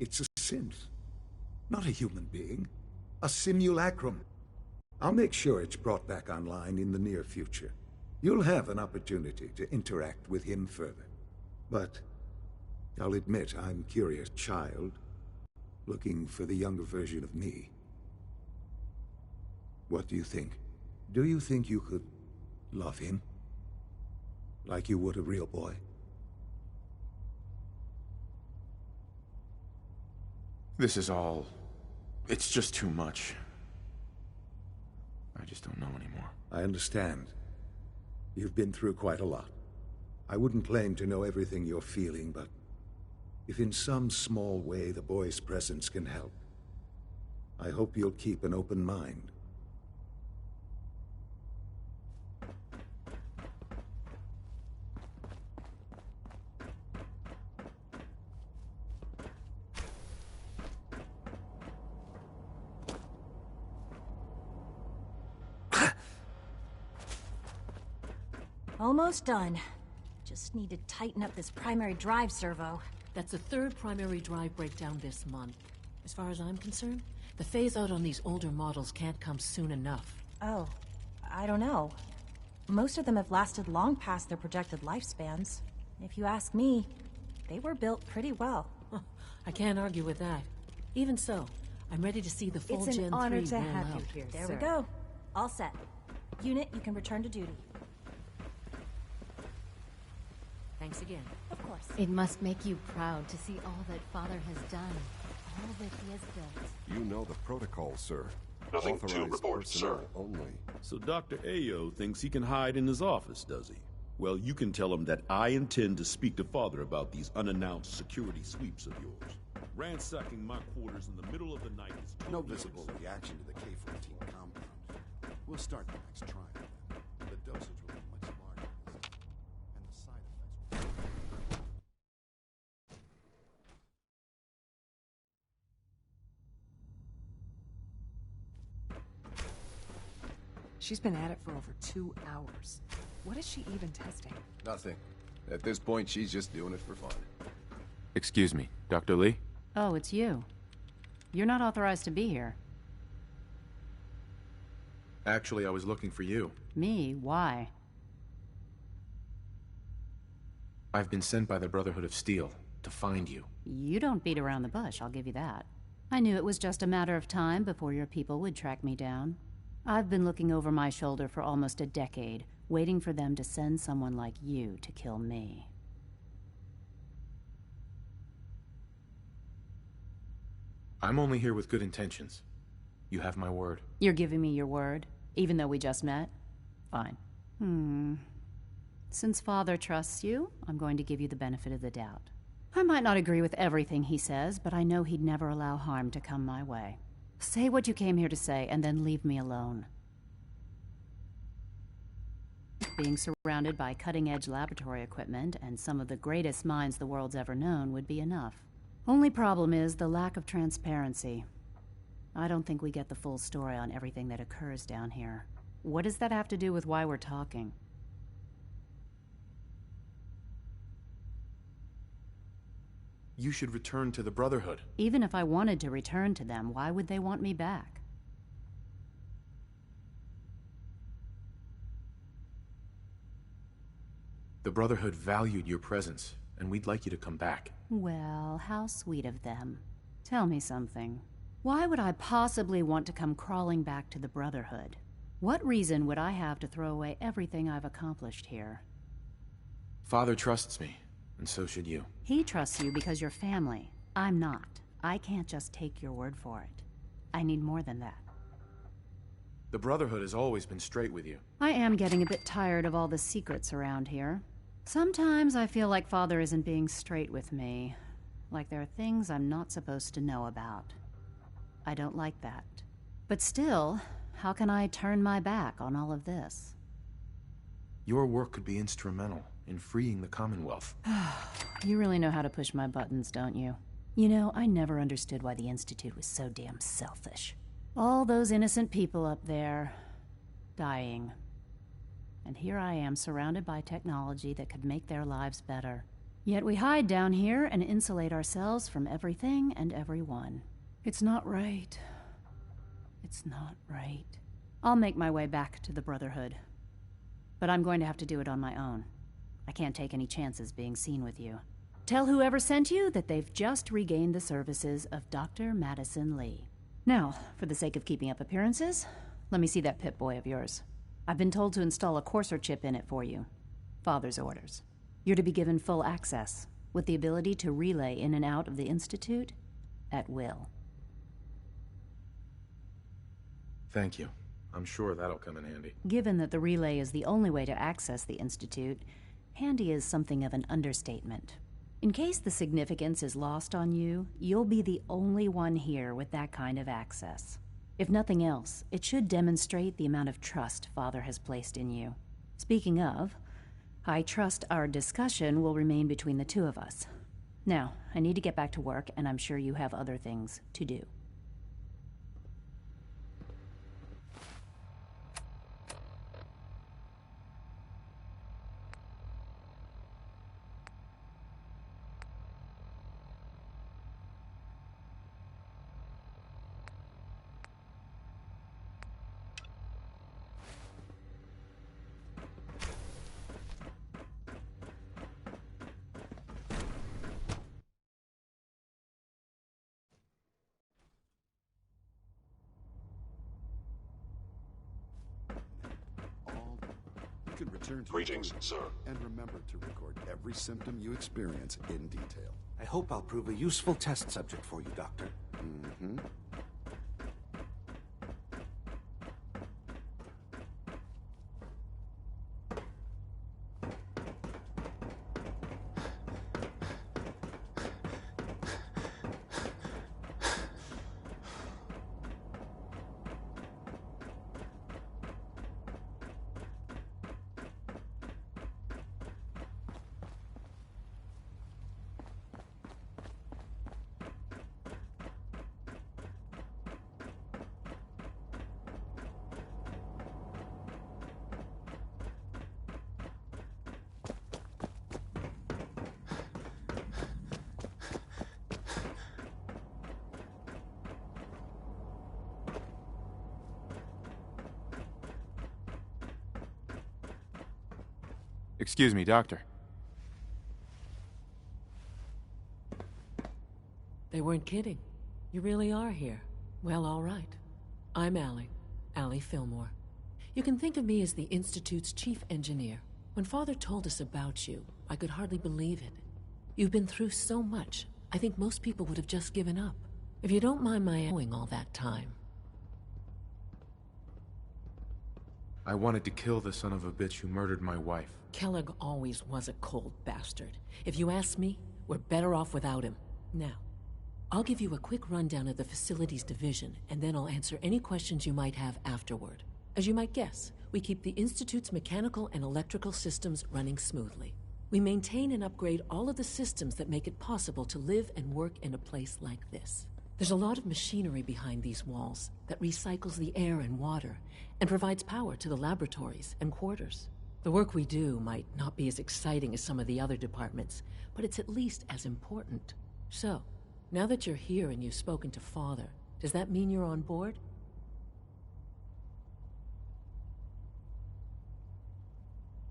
It's a synth. Not a human being. A simulacrum. I'll make sure it's brought back online in the near future. You'll have an opportunity to interact with him further. But I'll admit I'm a curious child, looking for the younger version of me. What do you think? Do you think you could love him? Like you would a real boy? This is all... it's just too much. I just don't know anymore. I understand. You've been through quite a lot. I wouldn't claim to know everything you're feeling, but if in some small way the boy's presence can help, I hope you'll keep an open mind. Almost done. Just need to tighten up this primary drive servo. That's the third primary drive breakdown this month. As far as I'm concerned, the phase-out on these older models can't come soon enough. Oh, I don't know. Most of them have lasted long past their projected lifespans. If you ask me, they were built pretty well. I can't argue with that. Even so, I'm ready to see the full It's Gen 3 an honor to roll have out. you here, There we go. All set. Unit, you can return to duty. Thanks again. Of course. It must make you proud to see all that Father has done, all that he has built. You know the protocol, sir. Nothing to Authorized report, sir. personnel only. So Dr. Ayo thinks he can hide in his office, does he? Well, you can tell him that I intend to speak to Father about these unannounced security sweeps of yours. Ransacking my quarters in the middle of the night is totally No visible reaction to the K-14 compound. We'll start the next trial then. The dosage will be much larger. And the side effects will... She's been at it for over 2 hours. What is she even testing? Nothing. At this point, she's just doing it for fun. Excuse me, Dr. Lee? Oh, it's you. You're not authorized to be here. Actually, I was looking for you. Me? Why? I've been sent by the Brotherhood of Steel to find you. You don't beat around the bush, I'll give you that. I knew it was just a matter of time before your people would track me down. I've been looking over my shoulder for almost a decade, waiting for them to send someone like you to kill me. I'm only here with good intentions. You have my word. You're giving me your word, even though we just met? Fine. Since Father trusts you, I'm going to give you the benefit of the doubt. I might not agree with everything he says, but I know he'd never allow harm to come my way. Say what you came here to say, and then leave me alone. Being surrounded by cutting-edge laboratory equipment and some of the greatest minds the world's ever known would be enough. Only problem is the lack of transparency. I don't think we get the full story on everything that occurs down here. What does that have to do with why we're talking? You should return to the Brotherhood. Even if I wanted to return to them, why would they want me back? The Brotherhood valued your presence, and we'd like you to come back. Well, how sweet of them. Tell me something. Why would I possibly want to come crawling back to the Brotherhood? What reason would I have to throw away everything I've accomplished here? Father trusts me, and so should you. He trusts you because you're family. I'm not. I can't just take your word for it. I need more than that. The Brotherhood has always been straight with you. I am getting a bit tired of all the secrets around here. Sometimes I feel like Father isn't being straight with me. Like there are things I'm not supposed to know about. I don't like that. But still, how can I turn my back on all of this? Your work could be instrumental in freeing the Commonwealth. You really know how to push my buttons, don't you? You know, I never understood why the Institute was so damn selfish. All those innocent people up there, dying. And here I am, surrounded by technology that could make their lives better. Yet we hide down here and insulate ourselves from everything and everyone. It's not right. It's not right. I'll make my way back to the Brotherhood. But I'm going to have to do it on my own. I can't take any chances being seen with you. Tell whoever sent you that they've just regained the services of Dr. Madison Lee. Now, for the sake of keeping up appearances, let me see that Pip-Boy of yours. I've been told to install a courser chip in it for you. Father's orders. You're to be given full access, with the ability to relay in and out of the Institute at will. Thank you. I'm sure that'll come in handy. Given that the relay is the only way to access the Institute, handy is something of an understatement. In case the significance is lost on you, you'll be the only one here with that kind of access. If nothing else, it should demonstrate the amount of trust Father has placed in you. Speaking of, I trust our discussion will remain between the two of us. Now, I need to get back to work, and I'm sure you have other things to do. You can return to Greetings, your sir. And remember to record every symptom you experience in detail. I hope I'll prove a useful test subject for you, Doctor. Mm-hmm. Excuse me, Doctor. They weren't kidding. You really are here. Well, all right. I'm Allie Fillmore. You can think of me as the Institute's chief engineer. When Father told us about you, I could hardly believe it. You've been through so much, I think most people would have just given up. If you don't mind my knowing all that time. I wanted to kill the son of a bitch who murdered my wife. Kellogg always was a cold bastard. If you ask me, we're better off without him. Now, I'll give you a quick rundown of the Facilities Division, and then I'll answer any questions you might have afterward. As you might guess, we keep the Institute's mechanical and electrical systems running smoothly. We maintain and upgrade all of the systems that make it possible to live and work in a place like this. There's a lot of machinery behind these walls that recycles the air and water and provides power to the laboratories and quarters. The work we do might not be as exciting as some of the other departments, but it's at least as important. So, now that you're here and you've spoken to Father, does that mean you're on board?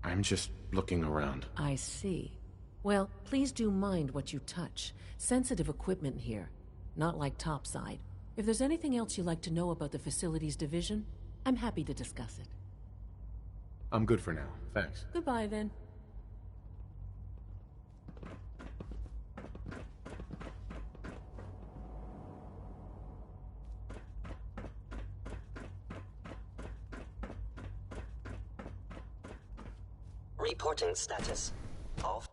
I'm just looking around. I see. Well, please do mind what you touch. Sensitive equipment here. Not like topside. If there's anything else you'd like to know about the Facilities Division, I'm happy to discuss it. I'm good for now, thanks. Goodbye, then. Reporting status. Off.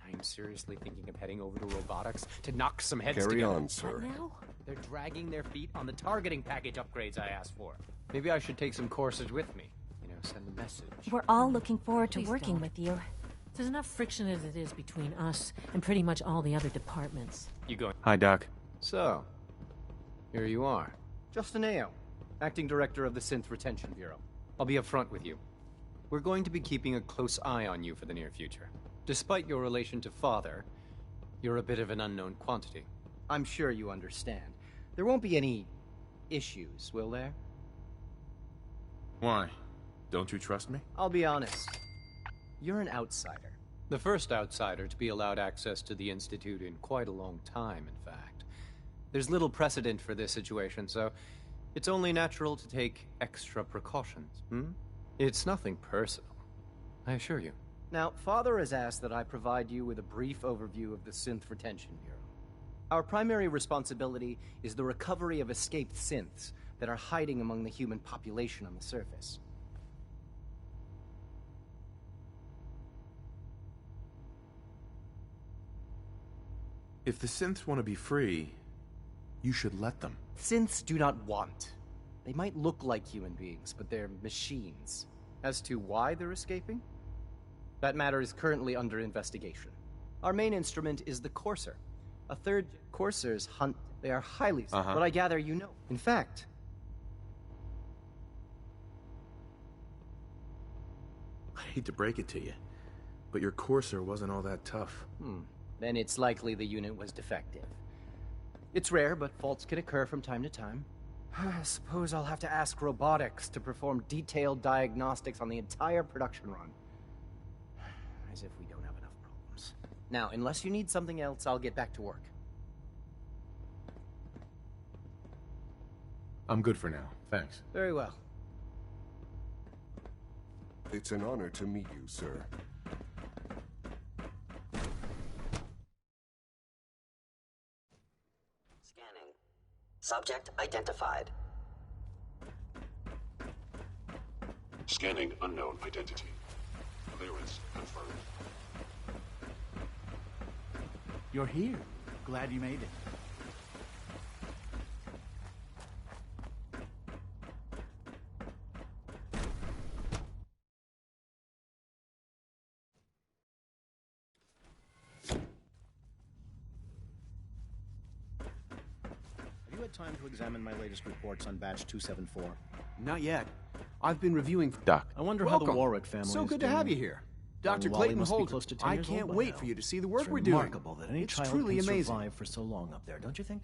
I'm seriously thinking of heading over to robotics to knock some heads Carry together. on, sir. What now? They're dragging their feet on the targeting package upgrades I asked for. Maybe I should take some courses with me. You know, send a message. We're all looking forward to Please working don't. with you. There's enough friction as it is between us and pretty much all the other departments. You going? Hi, Doc. So, here you are. Justin A.O., Acting Director of the Synth Retention Bureau. I'll be up front with you. we're going to be keeping a close eye on you for the near future. Despite your relation to Father, you're a bit of an unknown quantity. I'm sure you understand. There won't be any issues, will there? Why? Don't you trust me? I'll be honest. You're an outsider. The first outsider to be allowed access to the Institute in quite a long time, in fact. There's little precedent for this situation, so it's only natural to take extra precautions, It's nothing personal, I assure you. Now, Father has asked that I provide you with a brief overview of the Synth Retention Bureau. Our primary responsibility is the recovery of escaped synths that are hiding among the human population on the surface. If the synths want to be free, you should let them. Synths do not want. They might look like human beings, but they're machines. As to why they're escaping? That matter is currently under investigation. Our main instrument is the Courser. A third Coursers hunt. They are highly... But I gather you know. In fact... I hate to break it to you, but your Courser wasn't all that tough. Then it's likely the unit was defective. It's rare, but faults can occur from time to time. I suppose I'll have to ask robotics to perform detailed diagnostics on the entire production run. As if we don't have enough problems. Now, unless you need something else, I'll get back to work. I'm good for now, thanks. Very well. It's an honor to meet you, sir. Scanning. Subject identified. Scanning unknown identity. Clearance confirmed. You're here. Glad you made it. Have you had time to examine my latest reports on Batch 274? Not yet. I've been reviewing... Doc. I wonder how the Warwick family So is good to doing. have you here. Dr. Wally Clayton must be Holden. close to 10 I years old can't by wait now. for you to see the work It's we're doing. remarkable that any It's child truly can amazing. survive for so long up there, don't you think?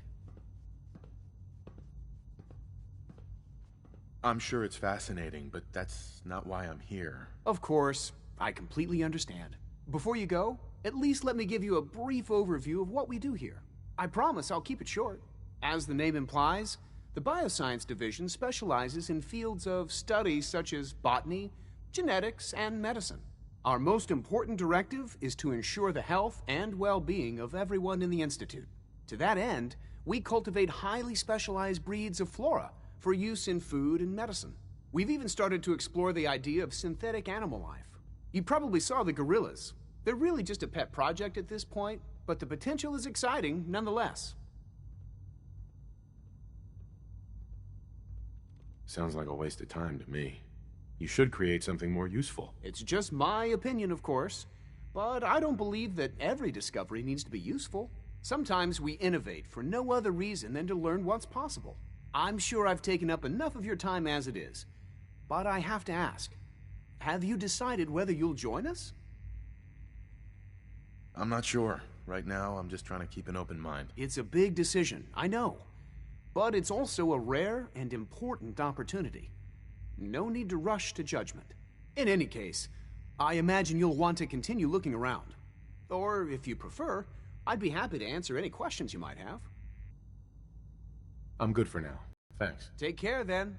I'm sure it's fascinating, but that's not why I'm here. Of course. I completely understand. Before you go, at least let me give you a brief overview of what we do here. I promise I'll keep it short. As the name implies, the Bioscience Division specializes in fields of study such as botany, genetics, and medicine. Our most important directive is to ensure the health and well-being of everyone in the Institute. To that end, we cultivate highly specialized breeds of flora for use in food and medicine. We've even started to explore the idea of synthetic animal life. You probably saw the gorillas. They're really just a pet project at this point, but the potential is exciting nonetheless. Sounds like a waste of time to me. You should create something more useful. It's just my opinion, of course, but I don't believe that every discovery needs to be useful. Sometimes we innovate for no other reason than to learn what's possible. I'm sure I've taken up enough of your time as it is, but I have to ask, have you decided whether you'll join us? I'm not sure. Right now, I'm just trying to keep an open mind. It's a big decision, I know, but it's also a rare and important opportunity. No need to rush to judgment. In any case, I imagine you'll want to continue looking around. Or, if you prefer, I'd be happy to answer any questions you might have. I'm good for now. Thanks. Take care, then.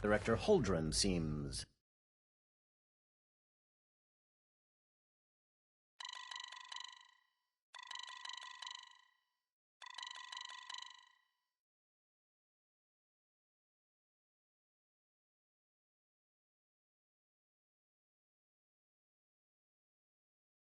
Director Holdren seems